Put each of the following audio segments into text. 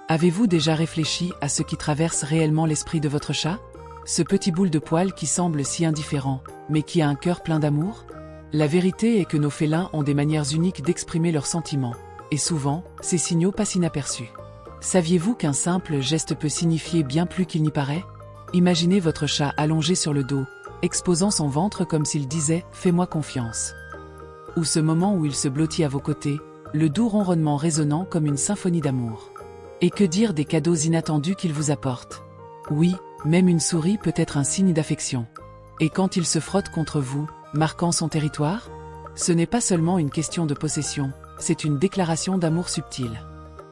Avez-vous déjà réfléchi à ce qui traverse réellement l'esprit de votre chat? Ce petit boule de poil qui semble si indifférent, mais qui a un cœur plein d'amour? La vérité est que nos félins ont des manières uniques d'exprimer leurs sentiments, et souvent, ces signaux passent inaperçus. Saviez-vous qu'un simple geste peut signifier bien plus qu'il n'y paraît? Imaginez votre chat allongé sur le dos, exposant son ventre comme s'il disait « Fais-moi confiance ». Ou ce moment où il se blottit à vos côtés, le doux ronronnement résonnant comme une symphonie d'amour. Et que dire des cadeaux inattendus qu'il vous apporte? Oui, même une souris peut être un signe d'affection. Et quand il se frotte contre vous, marquant son territoire? Ce n'est pas seulement une question de possession, c'est une déclaration d'amour subtil.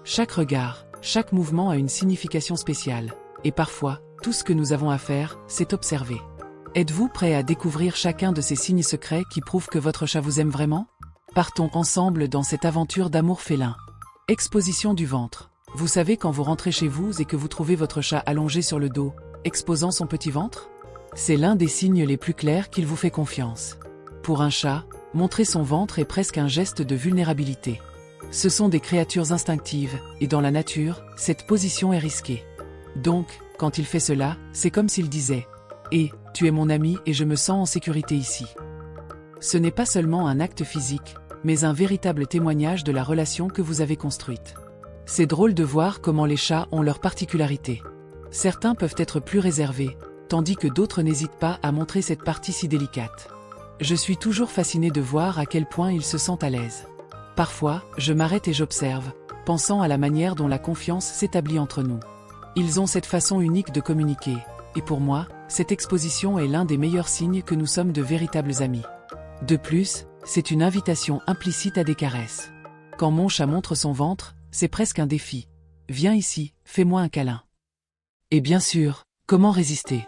Chaque regard, chaque mouvement a une signification spéciale, et parfois, tout ce que nous avons à faire, c'est observer. Êtes-vous prêt à découvrir chacun de ces signes secrets qui prouvent que votre chat vous aime vraiment? Partons ensemble dans cette aventure d'amour félin. Exposition du ventre. Vous savez quand vous rentrez chez vous et que vous trouvez votre chat allongé sur le dos, exposant son petit ventre? C'est l'un des signes les plus clairs qu'il vous fait confiance. Pour un chat, montrer son ventre est presque un geste de vulnérabilité. Ce sont des créatures instinctives, et dans la nature, cette position est risquée. Donc, quand il fait cela, c'est comme s'il disait « Eh, tu es mon ami et je me sens en sécurité ici ». Ce n'est pas seulement un acte physique, mais un véritable témoignage de la relation que vous avez construite. C'est drôle de voir comment les chats ont leurs particularités. Certains peuvent être plus réservés, tandis que d'autres n'hésitent pas à montrer cette partie si délicate. Je suis toujours fasciné de voir à quel point ils se sentent à l'aise. Parfois, je m'arrête et j'observe, pensant à la manière dont la confiance s'établit entre nous. Ils ont cette façon unique de communiquer, et pour moi, cette exposition est l'un des meilleurs signes que nous sommes de véritables amis. De plus, c'est une invitation implicite à des caresses. Quand mon chat montre son ventre, c'est presque un défi. Viens ici, fais-moi un câlin. Et bien sûr, comment résister?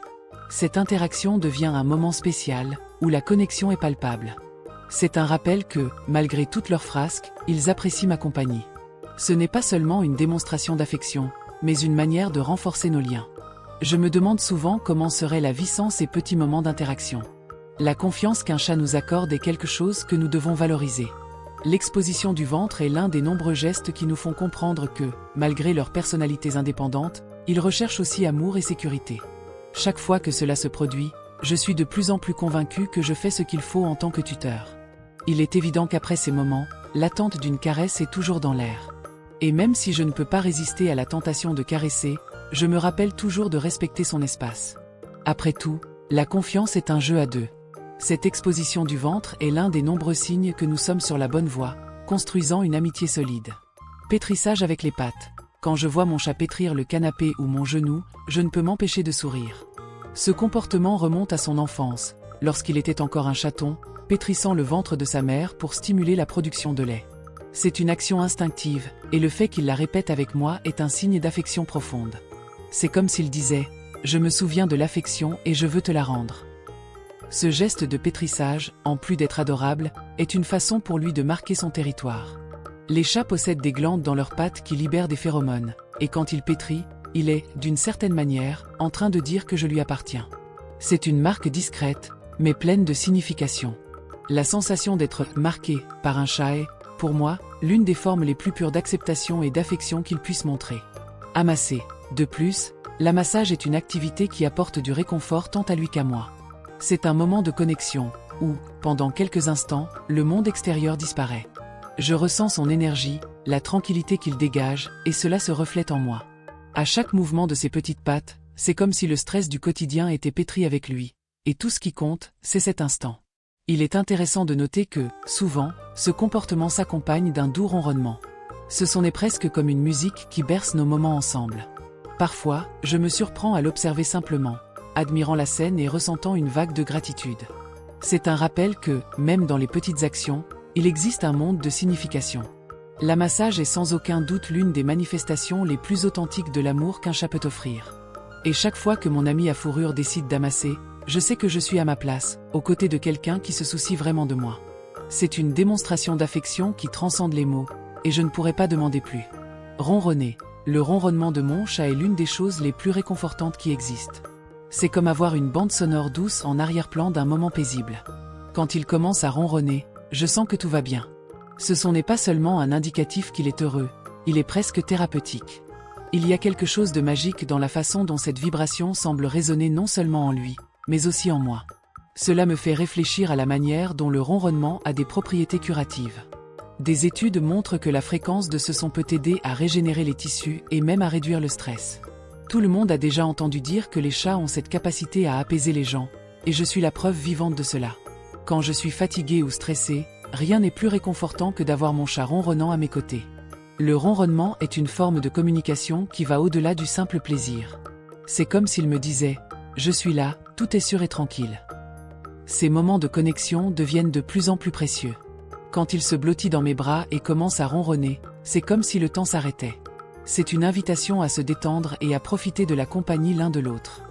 Cette interaction devient un moment spécial, où la connexion est palpable. C'est un rappel que, malgré toutes leurs frasques, ils apprécient ma compagnie. Ce n'est pas seulement une démonstration d'affection, mais une manière de renforcer nos liens. Je me demande souvent comment serait la vie sans ces petits moments d'interaction. La confiance qu'un chat nous accorde est quelque chose que nous devons valoriser. L'exposition du ventre est l'un des nombreux gestes qui nous font comprendre que, malgré leurs personnalités indépendantes, ils recherchent aussi amour et sécurité. Chaque fois que cela se produit, je suis de plus en plus convaincu que je fais ce qu'il faut en tant que tuteur. Il est évident qu'après ces moments, l'attente d'une caresse est toujours dans l'air. Et même si je ne peux pas résister à la tentation de caresser, je me rappelle toujours de respecter son espace. Après tout, la confiance est un jeu à deux. Cette exposition du ventre est l'un des nombreux signes que nous sommes sur la bonne voie, construisant une amitié solide. Pétrissage avec les pattes. Quand je vois mon chat pétrir le canapé ou mon genou, je ne peux m'empêcher de sourire. Ce comportement remonte à son enfance, lorsqu'il était encore un chaton, pétrissant le ventre de sa mère pour stimuler la production de lait. C'est une action instinctive, et le fait qu'il la répète avec moi est un signe d'affection profonde. C'est comme s'il disait « Je me souviens de l'affection et je veux te la rendre ». Ce geste de pétrissage, en plus d'être adorable, est une façon pour lui de marquer son territoire. Les chats possèdent des glandes dans leurs pattes qui libèrent des phéromones, et quand il pétrit, il est, d'une certaine manière, en train de dire que je lui appartiens. C'est une marque discrète, mais pleine de signification. La sensation d'être marqué par un chat est, pour moi, l'une des formes les plus pures d'acceptation et d'affection qu'il puisse montrer. Amasser. De plus, l'amassage est une activité qui apporte du réconfort tant à lui qu'à moi. C'est un moment de connexion, où, pendant quelques instants, le monde extérieur disparaît. Je ressens son énergie, la tranquillité qu'il dégage, et cela se reflète en moi. À chaque mouvement de ses petites pattes, c'est comme si le stress du quotidien était pétri avec lui. Et tout ce qui compte, c'est cet instant. Il est intéressant de noter que, souvent, ce comportement s'accompagne d'un doux ronronnement. Ce son est presque comme une musique qui berce nos moments ensemble. Parfois, je me surprends à l'observer simplement, admirant la scène et ressentant une vague de gratitude. C'est un rappel que, même dans les petites actions, il existe un monde de signification. L'amassage est sans aucun doute l'une des manifestations les plus authentiques de l'amour qu'un chat peut offrir. Et chaque fois que mon ami à fourrure décide d'amasser, je sais que je suis à ma place, aux côtés de quelqu'un qui se soucie vraiment de moi. C'est une démonstration d'affection qui transcende les mots, et je ne pourrais pas demander plus. Ronronner. Le ronronnement de mon chat est l'une des choses les plus réconfortantes qui existent. C'est comme avoir une bande sonore douce en arrière-plan d'un moment paisible. Quand il commence à ronronner, je sens que tout va bien. Ce son n'est pas seulement un indicatif qu'il est heureux, il est presque thérapeutique. Il y a quelque chose de magique dans la façon dont cette vibration semble résonner non seulement en lui, mais aussi en moi. Cela me fait réfléchir à la manière dont le ronronnement a des propriétés curatives. Des études montrent que la fréquence de ce son peut aider à régénérer les tissus et même à réduire le stress. Tout le monde a déjà entendu dire que les chats ont cette capacité à apaiser les gens, et je suis la preuve vivante de cela. Quand je suis fatigué ou stressé, rien n'est plus réconfortant que d'avoir mon chat ronronnant à mes côtés. Le ronronnement est une forme de communication qui va au-delà du simple plaisir. C'est comme s'il me disait « Je suis là, tout est sûr et tranquille ». Ces moments de connexion deviennent de plus en plus précieux. Quand il se blottit dans mes bras et commence à ronronner, c'est comme si le temps s'arrêtait. C'est une invitation à se détendre et à profiter de la compagnie l'un de l'autre.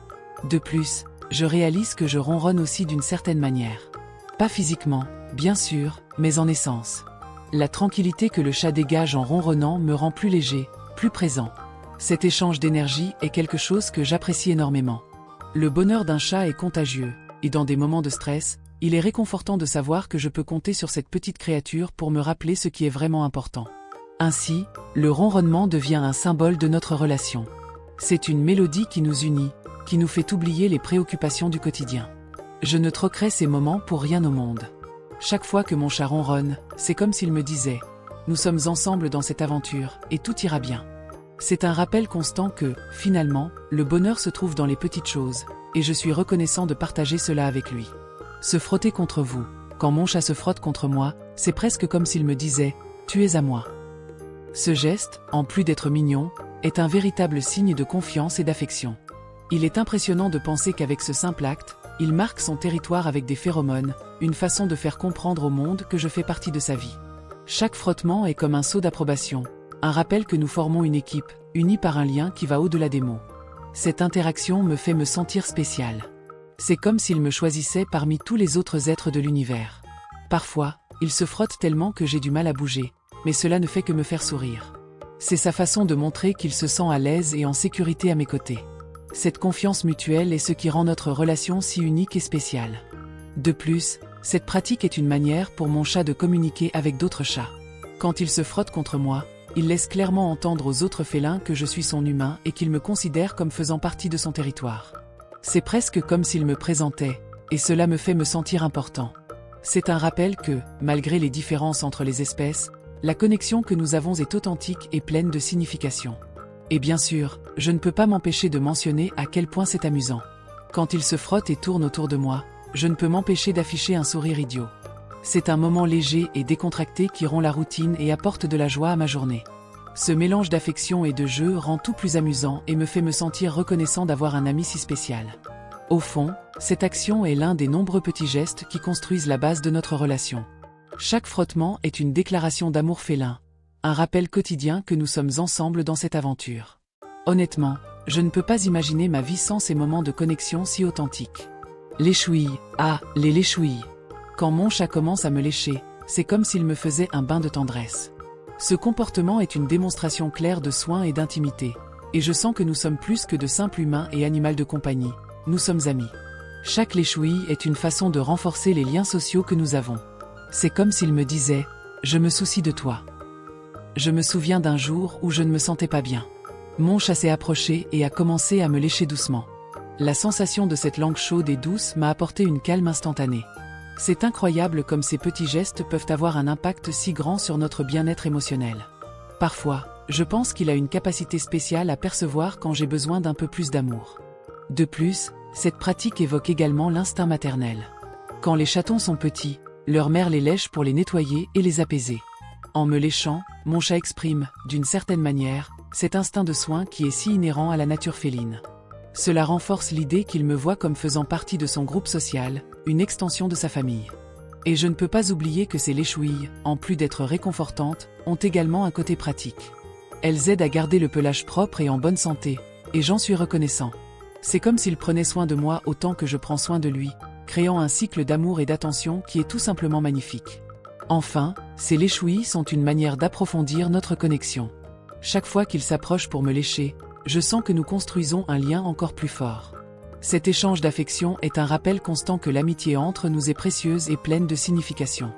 De plus, je réalise que je ronronne aussi d'une certaine manière. Pas physiquement, bien sûr, mais en essence. La tranquillité que le chat dégage en ronronnant me rend plus léger, plus présent. Cet échange d'énergie est quelque chose que j'apprécie énormément. Le bonheur d'un chat est contagieux, et dans des moments de stress, il est réconfortant de savoir que je peux compter sur cette petite créature pour me rappeler ce qui est vraiment important. Ainsi, le ronronnement devient un symbole de notre relation. C'est une mélodie qui nous unit, qui nous fait oublier les préoccupations du quotidien. Je ne troquerai ces moments pour rien au monde. Chaque fois que mon chat ronronne, c'est comme s'il me disait « Nous sommes ensemble dans cette aventure, et tout ira bien ». C'est un rappel constant que, finalement, le bonheur se trouve dans les petites choses, et je suis reconnaissant de partager cela avec lui. Se frotter contre vous, quand mon chat se frotte contre moi, c'est presque comme s'il me disait « Tu es à moi ». Ce geste, en plus d'être mignon, est un véritable signe de confiance et d'affection. Il est impressionnant de penser qu'avec ce simple acte, il marque son territoire avec des phéromones, une façon de faire comprendre au monde que je fais partie de sa vie. Chaque frottement est comme un saut d'approbation, un rappel que nous formons une équipe, unie par un lien qui va au-delà des mots. Cette interaction me fait me sentir spécial. C'est comme s'il me choisissait parmi tous les autres êtres de l'univers. Parfois, il se frotte tellement que j'ai du mal à bouger, mais cela ne fait que me faire sourire. C'est sa façon de montrer qu'il se sent à l'aise et en sécurité à mes côtés. Cette confiance mutuelle est ce qui rend notre relation si unique et spéciale. De plus, cette pratique est une manière pour mon chat de communiquer avec d'autres chats. Quand il se frotte contre moi, il laisse clairement entendre aux autres félins que je suis son humain et qu'il me considère comme faisant partie de son territoire. C'est presque comme s'il me présentait, et cela me fait me sentir important. C'est un rappel que, malgré les différences entre les espèces, la connexion que nous avons est authentique et pleine de signification. Et bien sûr, je ne peux pas m'empêcher de mentionner à quel point c'est amusant. Quand il se frotte et tourne autour de moi, je ne peux m'empêcher d'afficher un sourire idiot. C'est un moment léger et décontracté qui rompt la routine et apporte de la joie à ma journée. Ce mélange d'affection et de jeu rend tout plus amusant et me fait me sentir reconnaissant d'avoir un ami si spécial. Au fond, cette action est l'un des nombreux petits gestes qui construisent la base de notre relation. Chaque frottement est une déclaration d'amour félin, un rappel quotidien que nous sommes ensemble dans cette aventure. Honnêtement, je ne peux pas imaginer ma vie sans ces moments de connexion si authentiques. Les chouilles, ah, les léchouilles. Quand mon chat commence à me lécher, c'est comme s'il me faisait un bain de tendresse. Ce comportement est une démonstration claire de soin et d'intimité, et je sens que nous sommes plus que de simples humains et animaux de compagnie, nous sommes amis. Chaque léchouille est une façon de renforcer les liens sociaux que nous avons. C'est comme s'il me disait « Je me soucie de toi ». Je me souviens d'un jour où je ne me sentais pas bien. Mon chat s'est approché et a commencé à me lécher doucement. La sensation de cette langue chaude et douce m'a apporté une calme instantanée. C'est incroyable comme ces petits gestes peuvent avoir un impact si grand sur notre bien-être émotionnel. Parfois, je pense qu'il a une capacité spéciale à percevoir quand j'ai besoin d'un peu plus d'amour. De plus, cette pratique évoque également l'instinct maternel. Quand les chatons sont petits, leur mère les lèche pour les nettoyer et les apaiser. En me léchant, mon chat exprime, d'une certaine manière, cet instinct de soin qui est si inhérent à la nature féline. Cela renforce l'idée qu'il me voit comme faisant partie de son groupe social, une extension de sa famille. Et je ne peux pas oublier que ces léchouilles, en plus d'être réconfortantes, ont également un côté pratique. Elles aident à garder le pelage propre et en bonne santé, et j'en suis reconnaissant. C'est comme s'il prenait soin de moi autant que je prends soin de lui, créant un cycle d'amour et d'attention qui est tout simplement magnifique. Enfin, ces léchouilles sont une manière d'approfondir notre connexion. Chaque fois qu'il s'approche pour me lécher, je sens que nous construisons un lien encore plus fort. Cet échange d'affection est un rappel constant que l'amitié entre nous est précieuse et pleine de signification.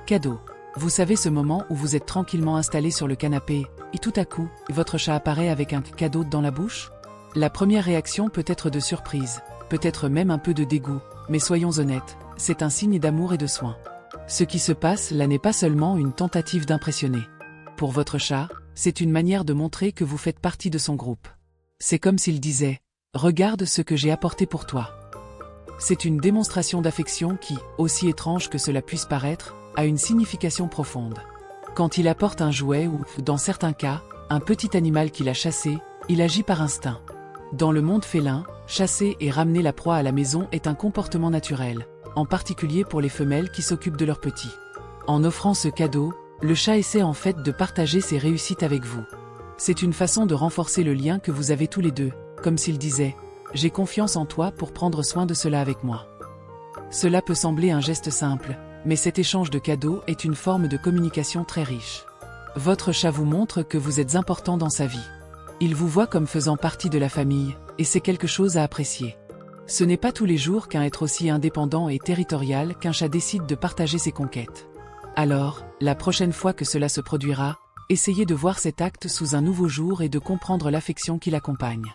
Cadeau. Vous savez ce moment où vous êtes tranquillement installé sur le canapé, et tout à coup, votre chat apparaît avec un cadeau dans la bouche? La première réaction peut être de surprise, peut-être même un peu de dégoût, mais soyons honnêtes, c'est un signe d'amour et de soin. Ce qui se passe là n'est pas seulement une tentative d'impressionner. Pour votre chat, c'est une manière de montrer que vous faites partie de son groupe. C'est comme s'il disait « Regarde ce que j'ai apporté pour toi ». C'est une démonstration d'affection qui, aussi étrange que cela puisse paraître, a une signification profonde. Quand il apporte un jouet ou, dans certains cas, un petit animal qu'il a chassé, il agit par instinct. Dans le monde félin, chasser et ramener la proie à la maison est un comportement naturel, en particulier pour les femelles qui s'occupent de leurs petits. En offrant ce cadeau, le chat essaie en fait de partager ses réussites avec vous. C'est une façon de renforcer le lien que vous avez tous les deux, comme s'il disait « J'ai confiance en toi pour prendre soin de cela avec moi ». Cela peut sembler un geste simple, mais cet échange de cadeaux est une forme de communication très riche. Votre chat vous montre que vous êtes important dans sa vie. Il vous voit comme faisant partie de la famille, et c'est quelque chose à apprécier. Ce n'est pas tous les jours qu'un être aussi indépendant et territorial qu'un chat décide de partager ses conquêtes. Alors, la prochaine fois que cela se produira, essayez de voir cet acte sous un nouveau jour et de comprendre l'affection qui l'accompagne.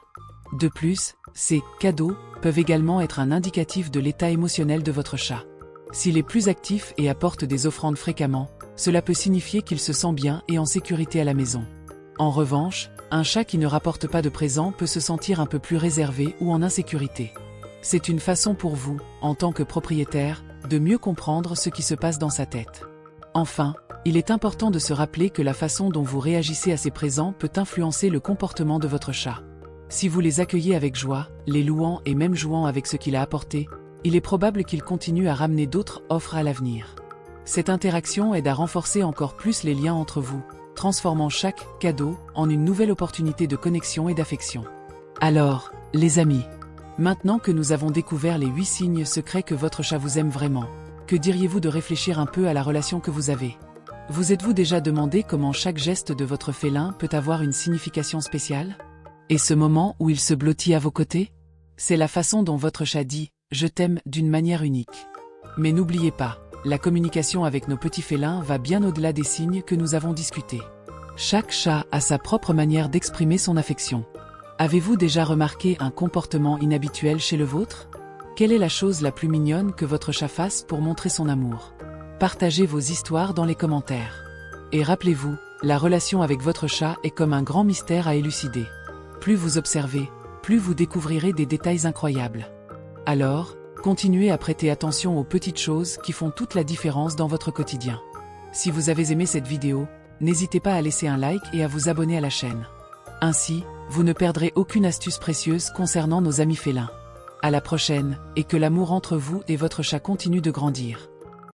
De plus, ces cadeaux peuvent également être un indicatif de l'état émotionnel de votre chat. S'il est plus actif et apporte des offrandes fréquemment, cela peut signifier qu'il se sent bien et en sécurité à la maison. En revanche, un chat qui ne rapporte pas de présents peut se sentir un peu plus réservé ou en insécurité. C'est une façon pour vous, en tant que propriétaire, de mieux comprendre ce qui se passe dans sa tête. Enfin, il est important de se rappeler que la façon dont vous réagissez à ces présents peut influencer le comportement de votre chat. Si vous les accueillez avec joie, les louant et même jouant avec ce qu'il a apporté, il est probable qu'il continue à ramener d'autres offres à l'avenir. Cette interaction aide à renforcer encore plus les liens entre vous, transformant chaque cadeau en une nouvelle opportunité de connexion et d'affection. Alors, les amis, maintenant que nous avons découvert les 8 signes secrets que votre chat vous aime vraiment, que diriez-vous de réfléchir un peu à la relation que vous avez? Vous êtes-vous déjà demandé comment chaque geste de votre félin peut avoir une signification spéciale? Et ce moment où il se blottit à vos côtés? C'est la façon dont votre chat dit « je t'aime » d'une manière unique. Mais n'oubliez pas, la communication avec nos petits félins va bien au-delà des signes que nous avons discutés. Chaque chat a sa propre manière d'exprimer son affection. Avez-vous déjà remarqué un comportement inhabituel chez le vôtre? Quelle est la chose la plus mignonne que votre chat fasse pour montrer son amour? Partagez vos histoires dans les commentaires. Et rappelez-vous, la relation avec votre chat est comme un grand mystère à élucider. Plus vous observez, plus vous découvrirez des détails incroyables. Alors, continuez à prêter attention aux petites choses qui font toute la différence dans votre quotidien. Si vous avez aimé cette vidéo, n'hésitez pas à laisser un like et à vous abonner à la chaîne. Ainsi, vous ne perdrez aucune astuce précieuse concernant nos amis félins. À la prochaine, et que l'amour entre vous et votre chat continue de grandir.